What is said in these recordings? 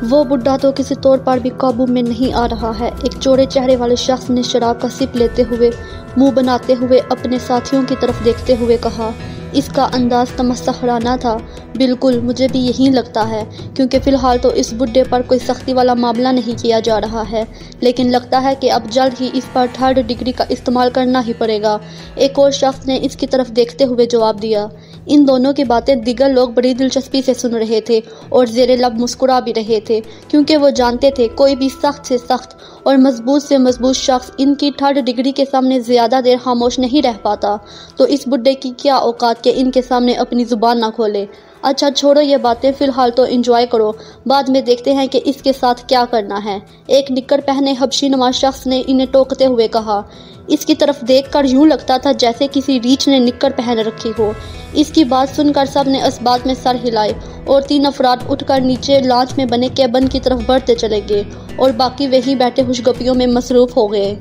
वो बुड्ढा तो किसी तौर पर भी काबू में नहीं आ रहा है। एक चौड़े चेहरे वाले शख्स ने शराब का सिप लेते हुए मुंह बनाते हुए अपने साथियों की तरफ देखते हुए कहा। इसका अंदाज तमस्खराना था। बिल्कुल, मुझे भी यही लगता है, क्योंकि फ़िलहाल तो इस बुड्ढे पर कोई सख्ती वाला मामला नहीं किया जा रहा है, लेकिन लगता है कि अब जल्द ही इस पर 3rd डिग्री का इस्तेमाल करना ही पड़ेगा। एक और शख्स ने इसकी तरफ देखते हुए जवाब दिया। इन दोनों की बातें दीगर लोग बड़ी दिलचस्पी से सुन रहे थे और ज़ेरे लब मुस्कुरा भी रहे थे, क्योंकि वो जानते थे कोई भी सख्त से सख्त और मजबूत से मजबूत शख्स इनकी 3rd डिग्री के सामने ज़्यादा देर खामोश नहीं रह पाता। तो इस बुड्ढे की क्या औकात के इनके सामने अपनी ज़ुबान ना खोले। अच्छा छोड़ो ये बातें, फ़िलहाल तो एंजॉय करो, बाद में देखते हैं कि इसके साथ क्या करना है। एक निक्कर पहने हबशी नुमा शख्स ने इन्हें टोकते हुए कहा। इसकी तरफ देखकर यूं लगता था जैसे किसी रीछ ने निक्कर पहन रखी हो। इसकी बात सुनकर सब ने इस बात में सर हिलाए और 3 अफराद उठकर नीचे लॉन्च में बने केबिन की तरफ बढ़ते चले गए और बाकी वहीं बैठे खुशगपियों में मसरूफ़ हो गए।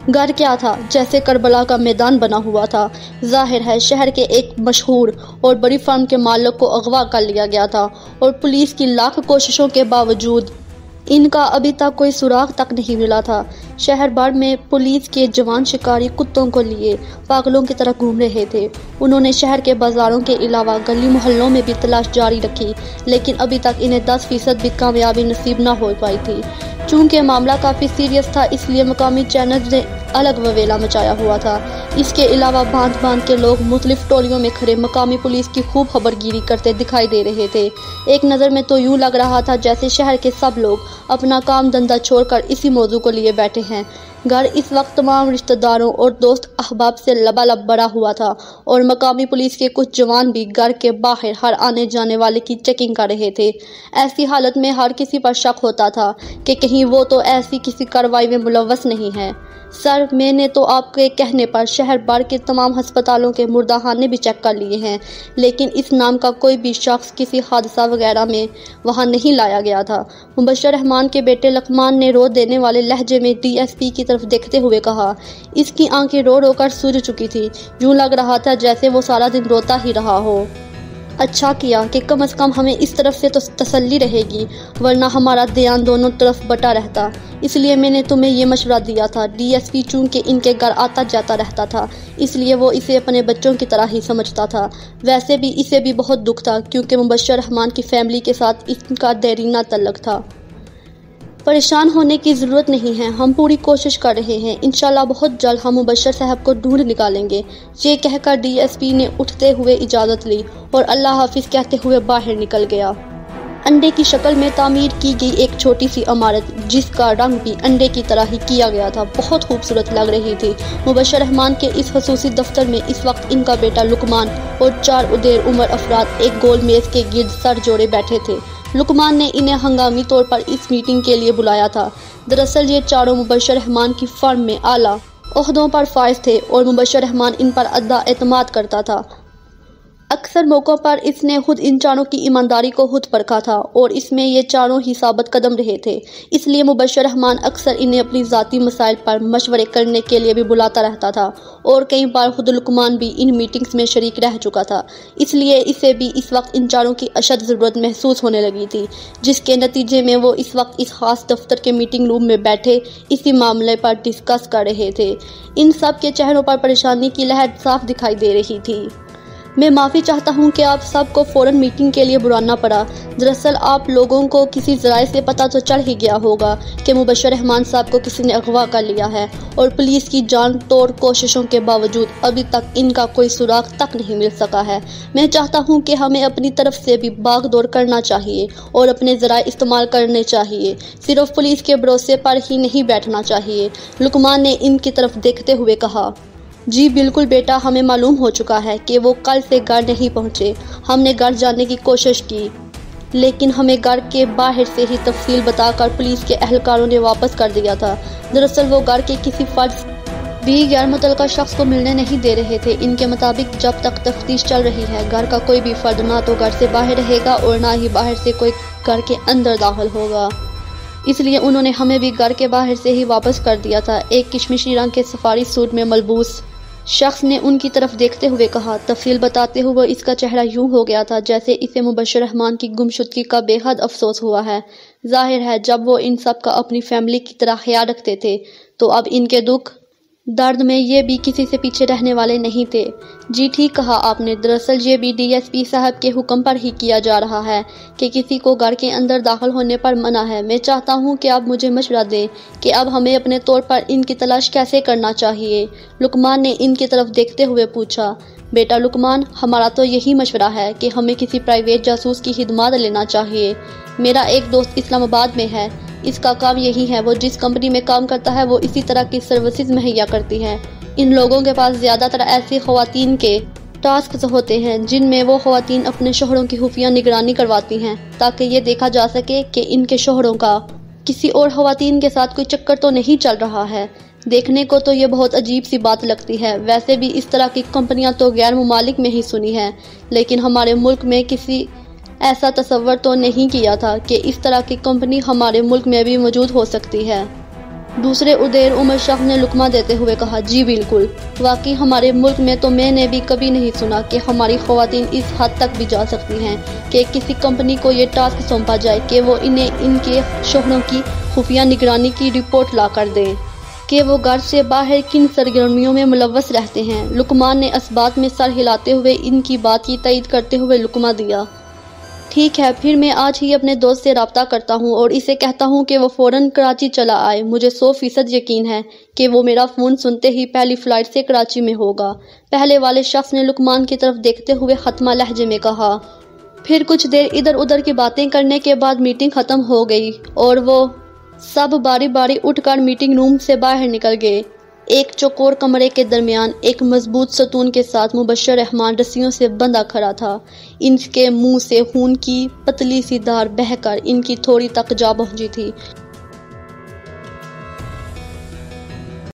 घर क्या था, जैसे करबला का मैदान बना हुआ था। जाहिर है शहर के एक मशहूर और बड़ी फर्म के मालिक को अगवा कर लिया गया था और पुलिस की लाख कोशिशों के बावजूद इनका अभी तक कोई सुराग तक नहीं मिला था। शहर भर में पुलिस के जवान शिकारी कुत्तों को लिए पागलों की तरह घूम रहे थे। उन्होंने शहर के बाजारों के अलावा गली मोहल्लों में भी तलाश जारी रखी, लेकिन अभी तक इन्हें 10% भी कामयाबी नसीब न हो पाई थी। चूँकि मामला काफ़ी सीरियस था, इसलिए मकामी चैनल ने अलग ववेला मचाया हुआ था। इसके अलावा भांत भांत के लोग मुख्तलिफ टोलियों में खड़े मकामी पुलिस की खूब खबरगिरी करते दिखाई दे रहे थे। एक नज़र में तो यूँ लग रहा था जैसे शहर के सब लोग अपना काम धंधा छोड़कर इसी मौजू को लिए बैठे हैं। घर इस वक्त तमाम रिश्तेदारों और दोस्त अहबाब से लबालब भरा हुआ था और मकामी पुलिस के कुछ जवान भी घर के बाहर हर आने जाने वाले की चेकिंग कर रहे थे। ऐसी हालत में हर किसी पर शक होता था कि कहीं वो तो ऐसी किसी कार्रवाई में मुलव्वस नहीं है। सर, मैंने तो आपके कहने पर शहर भर के तमाम अस्पतालों के मुर्दाखाने भी चेक कर लिए हैं, लेकिन इस नाम का कोई भी शख्स किसी हादसा वगैरह में वहां नहीं लाया गया था। मुबशर रहमान के बेटे लकमान ने रो देने वाले लहजे में DSP की तरफ देखते हुए कहा। इसकी आंखें रो रो कर सूज चुकी थी। यूं लग रहा था जैसे वो सारा दिन रोता ही रहा हो। अच्छा किया कि कम से कम हमें इस तरफ से तो तसल्ली रहेगी, वरना हमारा ध्यान दोनों तरफ बटा रहता। इसलिए मैंने तुम्हें ये मशवरा दिया था। DSP चूँकि इनके घर आता जाता रहता था, इसलिए वो इसे अपने बच्चों की तरह ही समझता था। वैसे भी इसे भी बहुत दुख था, क्योंकि मुबशर रहमान की फैमिली के साथ इनका देरीना तल्लक था। परेशान होने की ज़रूरत नहीं है, हम पूरी कोशिश कर रहे हैं। इंशाल्लाह बहुत जल्द हम मुबशर साहब को ढूंढ निकालेंगे। ये कहकर DSP ने उठते हुए इजाज़त ली और अल्लाह हाफिज़ कहते हुए बाहर निकल गया। अंडे की शक्ल में तामीर की गई एक छोटी सी इमारत, जिसका रंग भी अंडे की तरह ही किया गया था, बहुत खूबसूरत लग रही थी। मुबशर रहमान के इस खसूसी दफ्तर में इस वक्त इनका बेटा लुकमान और 4 उदेर उम्र अफराद एक गोल मेज़ के गिर्द सर जोड़े बैठे थे। लुकमान ने इन्हें हंगामी तौर पर इस मीटिंग के लिए बुलाया था। दरअसल ये चारों मुबशर रहमान की फर्म में आला ओहदों पर फाइज थे और मुबशर रहमान इन पर अद्दा एतमाद करता था। अक्सर मौक़ों पर इसने खुद इन चारों की ईमानदारी को खुद परखा था और इसमें ये चारों ही साबित कदम रहे थे। इसलिए मुबशर रहमान अक्सर इन्हें अपनी ज़ाती मसाइल पर मशवरे करने के लिए भी बुलाता रहता था और कई बार खुद लुकमान भी इन मीटिंग्स में शरीक रह चुका था। इसलिए इसे भी इस वक्त इन चारों की अशद ज़रूरत महसूस होने लगी थी, जिसके नतीजे में वो इस वक्त इस खास दफ्तर के मीटिंग रूम में बैठे इसी मामले पर डिस्कस कर रहे थे। इन सब के चेहरों पर परेशानी की लहर साफ दिखाई दे रही थी। मैं माफ़ी चाहता हूं कि आप सबको फ़ौरन मीटिंग के लिए बुलाना पड़ा। दरअसल आप लोगों को किसी ज़राए से पता तो चल ही गया होगा कि मुबशर रहमान साहब को किसी ने अगवा कर लिया है और पुलिस की जान तोड़ कोशिशों के बावजूद अभी तक इनका कोई सुराग तक नहीं मिल सका है। मैं चाहता हूं कि हमें अपनी तरफ से भी भाग दौड़ करना चाहिए और अपने ज़राए इस्तेमाल करने चाहिए। सिर्फ पुलिस के भरोसे पर ही नहीं बैठना चाहिए। लुकमान ने इनकी तरफ देखते हुए कहा। जी बिल्कुल बेटा, हमें मालूम हो चुका है कि वो कल से घर नहीं पहुँचे। हमने घर जाने की कोशिश की, लेकिन हमें घर के बाहर से ही तफसील बताकर पुलिस के अहलकारों ने वापस कर दिया था। दरअसल वो घर के किसी फर्द भी गैर मुतल्लका शख्स को मिलने नहीं दे रहे थे। इनके मुताबिक जब तक तफ्तीश चल रही है, घर का कोई भी फर्द ना तो घर से बाहर रहेगा और ना ही बाहर से कोई घर के अंदर दाखिल होगा। इसलिए उन्होंने हमें भी घर के बाहर से ही वापस कर दिया था। एक किशमिशी रंग के सफारी सूट में मलबूस शख्स ने उनकी तरफ देखते हुए कहा। तफसील बताते हुए इसका चेहरा यूं हो गया था जैसे इसे मुबश्शिर रहमान की गुमशुदगी का बेहद अफसोस हुआ है। जाहिर है जब वो इन सब का अपनी फैमिली की तरह ख्याल रखते थे तो अब इनके दुख दर्द में ये भी किसी से पीछे रहने वाले नहीं थे। जी ठीक कहा आपने, दरअसल ये भी डीएसपी साहब के हुक्म पर ही किया जा रहा है कि किसी को घर के अंदर दाखिल होने पर मना है। मैं चाहता हूँ कि आप मुझे मशवरा दें कि अब हमें अपने तौर पर इनकी तलाश कैसे करना चाहिए। लुकमान ने इनकी तरफ देखते हुए पूछा। बेटा लुकमान, हमारा तो यही मशवरा है कि हमें किसी प्राइवेट जासूस की खिदमत लेना चाहिए। मेरा एक दोस्त इस्लामाबाद में है, इसका काम यही है। वो जिस कंपनी में काम करता है वो इसी तरह की सर्विसेज मुहैया करती है। इन लोगों के पास ज़्यादातर ऐसी ख़वातीन के टास्क होते हैं जिनमें वो ख़वातीन अपने शोहरों की खुफिया निगरानी करवाती हैं ताकि ये देखा जा सके कि इनके शोहरों का किसी और ख़वातीन के साथ कोई चक्कर तो नहीं चल रहा है। देखने को तो ये बहुत अजीब सी बात लगती है। वैसे भी इस तरह की कंपनियां तो गैर मुमालिक में ही सुनी है, लेकिन हमारे मुल्क में किसी ऐसा तसव्वुर तो नहीं किया था कि इस तरह की कंपनी हमारे मुल्क में भी मौजूद हो सकती है। दूसरे उदेर उमर शख्स ने लुकमा देते हुए कहा। जी बिल्कुल, वाकई हमारे मुल्क में तो मैंने भी कभी नहीं सुना कि हमारी ख़वातीन इस हद तक भी जा सकती हैं कि किसी कंपनी को ये टास्क सौंपा जाए कि वो इन्हें इनके शोहरों की खुफिया निगरानी की रिपोर्ट ला कर दें कि वो घर से बाहर किन सरगर्मियों में मुलव्वस रहते हैं। लुकमान ने इस्बात में सर हिलाते हुए इनकी बात की तईद करते हुए लुकमा दिया। ठीक है, फिर मैं आज ही अपने दोस्त से रब्ता करता हूँ और इसे कहता हूँ कि वो फ़ौरन कराची चला आए। मुझे 100% यकीन है कि वो मेरा फ़ोन सुनते ही पहली फ़्लाइट से कराची में होगा। पहले वाले शख्स ने लुकमान की तरफ देखते हुए ख़त्मा लहजे में कहा। फिर कुछ देर इधर उधर की बातें करने के बाद मीटिंग ख़त्म हो गई और वो सब बारी बारी उठकर मीटिंग रूम से बाहर निकल गए। एक चौकोर कमरे के दरमियान एक मजबूत सतून के साथ मुबश्शिर रहमान रस्सियों से बंधा खड़ा था। इनके मुंह से खून की पतली सी धार बहकर इनकी थोड़ी तक जा पहुंची थी।